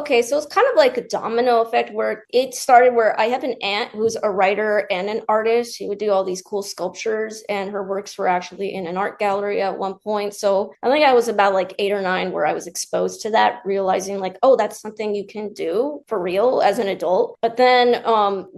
Okay, so it's kind of like a domino effect where it started where I have an aunt who's a writer and an artist. She would do all these cool sculptures, and her works were actually in an art gallery at one point. So I think I was about like 8 or 9 where I was exposed to that, realizing like, oh, that's something you can do for real as an adult. But then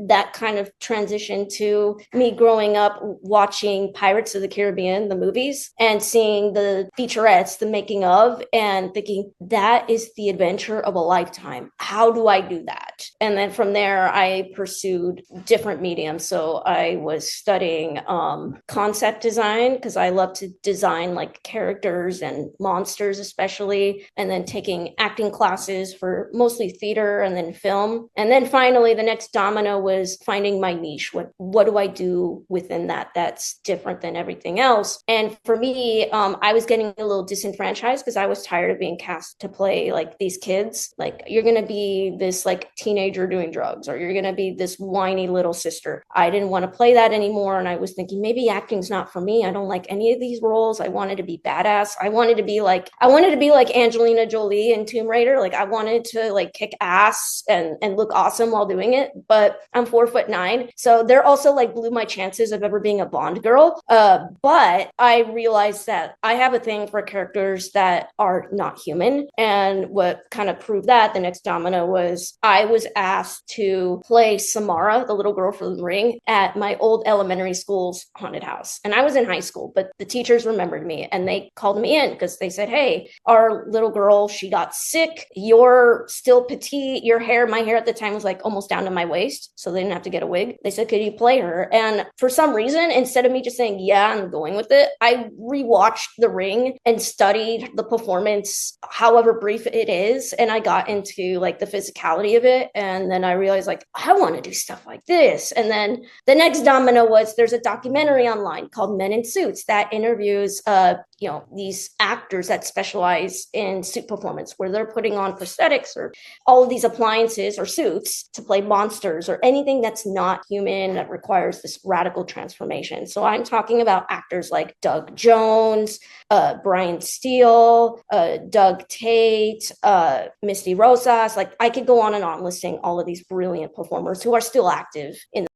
that kind of transitioned to me growing up watching Pirates of the Caribbean, the movies, and seeing the featurettes, the making of, and thinking that is the adventure of a lifetime. How do I do that? And then from there, I pursued different mediums. So I was studying concept design because I love to design like characters and monsters, especially, and then taking acting classes for mostly theater and then film. And then finally, the next domino was finding my niche. What do I do within that that's different than everything else? And for me, I was getting a little disenfranchised because I was tired of being cast to play like these kids. Like, you're going to be this like teenager doing drugs, or you're going to be this whiny little sister. I didn't want to play that anymore. And I was thinking maybe acting's not for me. I don't like any of these roles. I wanted to be badass. I wanted to be like Angelina Jolie in Tomb Raider. Like, I wanted to like kick ass and look awesome while doing it. But I'm 4'9". So they're also like blew my chances of ever being a Bond girl. But I realized that I have a thing for characters that are not human. And what kind of proved that, the next domino, was I was asked to play Samara, the little girl from the Ring, at my old elementary school's haunted house. And I was in high school, but the teachers remembered me and they called me in because they said, hey, our little girl, she got sick. You're still petite. My hair at the time was like almost down to my waist. So they didn't have to get a wig. They said, could you play her? And for some reason, instead of me just saying, yeah, and going with it, I rewatched The Ring and studied the performance, however brief it is. And I got into like the physicality of it. And then I realized like, I want to do stuff like this. And then the next domino was there's a documentary online called Men in Suits that interviews these actors that specialize in suit performance, where they're putting on prosthetics or all of these appliances or suits to play monsters or anything that's not human that requires this radical transformation. So I'm talking about actors like Doug Jones, Brian Steele, Doug Tate, Misty Rosas. Like, I could go on and on listing all of these brilliant performers who are still active in